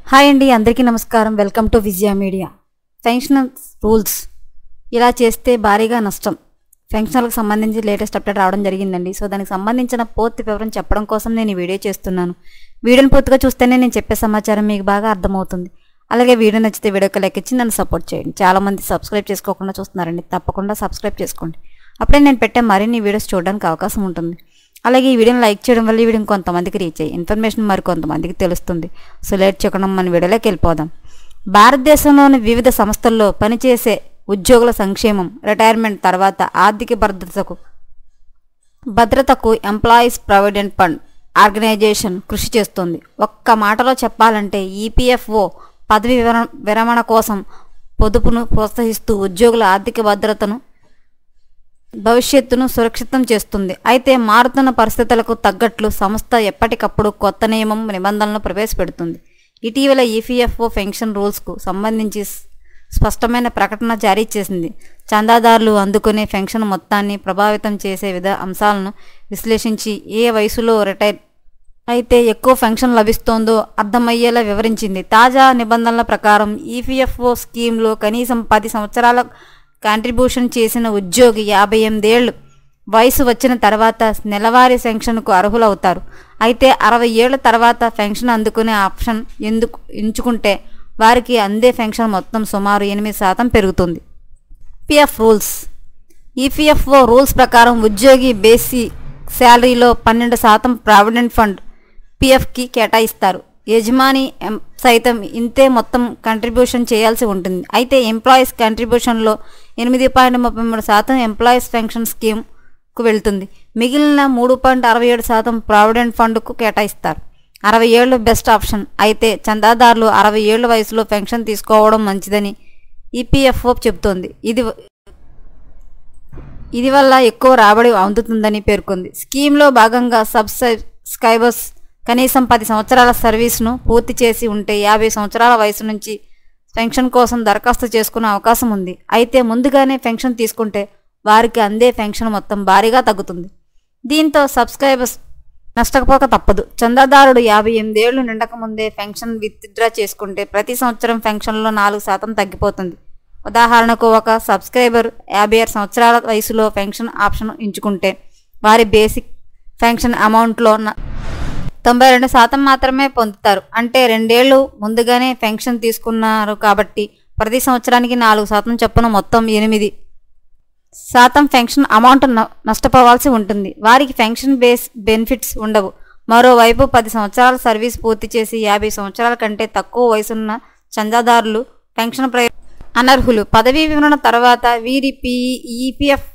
Hi అండి, అందరికీ నమస్కారం. Welcome to Vijaya media. ఫెన్షనల్ రూల్స్ ఇలా చేస్తే భారీగా నష్టం. ఫెన్షనల్కి సంబంధించి లేటెస్ట్ అప్డేట్ రావడం జరిగిందండి. సో దానికి సంబంధించిన పూర్తి వివరం చెప్పడం కోసం నేను ఈ వీడియో చేస్తున్నాను. వీడియోని పూర్తిగా చూస్తేనే నేను చెప్పే సమాచారం మీకు బాగా అర్థమవుతుంది. అలాగే వీడియో నచ్చితే వీడియోకి లైక్ ఇచ్చి నన్ను సపోర్ట్ చేయండి. చాలామంది సబ్స్క్రైబ్ చేసుకోకుండా చూస్తున్నారండి. తప్పకుండా సబ్స్క్రైబ్ చేసుకోండి. అప్పుడే నేను పెట్టే మరిన్ని వీడియోస్ చూడడానికి అవకాశం ఉంటుంది. అలాగే ఈ వీడియోని లైక్ చేయడం వల్ల ఈ వీడియో కొంతమందికి రీచ్ అయ్యి ఇన్ఫర్మేషన్ మరి కొంతమందికి తెలుస్తుంది. సో లేట్ చేయకుండా మన వీడియోలోకి వెళ్ళిపోదాం. భారతదేశంలోని వివిధ సంస్థల్లో పనిచేసే ఉద్యోగుల సంక్షేమం, రిటైర్మెంట్ తర్వాత ఆర్థిక భద్రతకు ఎంప్లాయీస్ ప్రావిడెంట్ ఫండ్ ఆర్గనైజేషన్ కృషి చేస్తుంది. ఒక్క మాటలో చెప్పాలంటే ఈపీఎఫ్ఓ పదవి విరమణ కోసం పొదుపును ప్రోత్సహిస్తూ ఉద్యోగుల ఆర్థిక భద్రతను, భవిష్యత్తును సురక్షితం చేస్తుంది. అయితే మారుతున్న పరిస్థితులకు తగ్గట్లు సంస్థ ఎప్పటికప్పుడు కొత్త నిబంధనలను ప్రవేశపెడుతుంది. ఇటీవల ఈపీఎఫ్ఓ పెన్షన్ రూల్స్కు సంబంధించి స్పష్టమైన ప్రకటన జారీ చేసింది. చందాదారులు అందుకునే పెన్షన్ మొత్తాన్ని ప్రభావితం చేసే అంశాలను విశ్లేషించి ఏ వయసులో రిటైర్ అయితే ఎక్కువ పెన్షన్ లభిస్తోందో అర్థమయ్యేలా వివరించింది. తాజా నిబంధనల ప్రకారం ఈపీఎఫ్ఓ స్కీమ్లో కనీసం 10 సంవత్సరాల కాంట్రిబ్యూషన్ చేసిన ఉద్యోగి 58 ఏళ్ళు వయసు వచ్చిన తర్వాత నెలవారీ పెన్షన్కు అర్హులవుతారు. అయితే 60 ఏళ్ల తర్వాత పెన్షన్ అందుకునే ఆప్షన్ ఎంచుకుంటే వారికి అందే పెన్షన్ మొత్తం సుమారు 8% పెరుగుతుంది. EPF rules. ఈపీఎఫ్ఓ రూల్స్ ప్రకారం ఉద్యోగి బేసిక్ శాలరీలో 12% ప్రావిడెంట్ ఫండ్ పీఎఫ్కి కేటాయిస్తారు. యజమాని సైతం ఇంతే మొత్తం కంట్రిబ్యూషన్ చేయాల్సి ఉంటుంది. అయితే ఎంప్లాయీస్ కంట్రిబ్యూషన్లో 8.33% ఎంప్లాయీస్ పెన్షన్ స్కీమ్కు వెళ్తుంది. మిగిలిన 3.67% ప్రావిడెంట్ ఫండ్కు కేటాయిస్తారు. 60 ఏళ్ళు బెస్ట్ ఆప్షన్. అయితే చందాదారులు 60 ఏళ్ల వయసులో పెన్షన్ తీసుకోవడం మంచిదని ఈపీఎఫ్ఓ చెబుతోంది. ఇది వల్ల ఎక్కువ రాబడి అందుతుందని పేర్కొంది. స్కీమ్లో భాగంగా సబ్స్క్రైబర్స్ కనీసం 10 సంవత్సరాల సర్వీస్ను పూర్తి చేసి ఉంటే 50 సంవత్సరాల వయసు నుంచి పెన్షన్ కోసం దరఖాస్తు చేసుకునే అవకాశం ఉంది. అయితే ముందుగానే పెన్షన్ తీసుకుంటే వారికి అందే పెన్షన్ మొత్తం భారీగా తగ్గుతుంది. దీంతో సబ్స్క్రైబర్స్ నష్టపోక తప్పదు. చందాదారుడు 58 ఏళ్లు నిండకముందే పెన్షన్ విత్డ్రా చేసుకుంటే ప్రతి సంవత్సరం పెన్షన్లో 4% తగ్గిపోతుంది. ఉదాహరణకు ఒక సబ్స్క్రైబర్ 56 సంవత్సరాల వయసులో పెన్షన్ ఆప్షన్ ఎంచుకుంటే వారి బేసిక్ పెన్షన్ అమౌంట్లో 92% మాత్రమే పొందుతారు. అంటే 2 ఏళ్లు ముందుగానే పెన్షన్ తీసుకున్నారు కాబట్టి ప్రతి సంవత్సరానికి 4% చొప్పున మొత్తం 8% పెన్షన్ అమౌంట్ నష్టపోవాల్సి ఉంటుంది. వారికి పెన్షన్ బెనిఫిట్స్ ఉండవు. మరోవైపు 10 సంవత్సరాల సర్వీస్ పూర్తి చేసి 50 సంవత్సరాల కంటే తక్కువ వయసున్న చందాదారులు పెన్షన్ అనర్హులు. పదవీ విరమణ తర్వాత వీరి ఈపీఎఫ్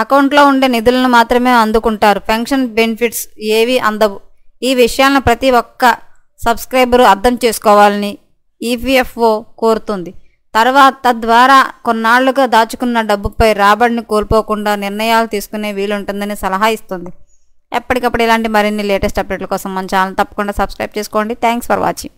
అకౌంట్లో ఉండే నిధులను మాత్రమే అందుకుంటారు. పెన్షన్ బెనిఫిట్స్ ఏవి అందవు. ఈ విషయాలను ప్రతి ఒక్క సబ్స్క్రైబరు అర్థం చేసుకోవాలని ఈపీఎఫ్ఓ కోరుతుంది. తద్వారా కొన్నాళ్లుగా దాచుకున్న డబ్బుపై రాబడిని కోల్పోకుండా నిర్ణయాలు తీసుకునే వీలుంటుందని సలహా ఇస్తుంది. ఎప్పటికప్పుడు ఇలాంటి మరిన్ని లేటెస్ట్ అప్డేట్ల కోసం మన ఛానల్ తప్పకుండా సబ్స్క్రైబ్ చేసుకోండి. Thanks for watching.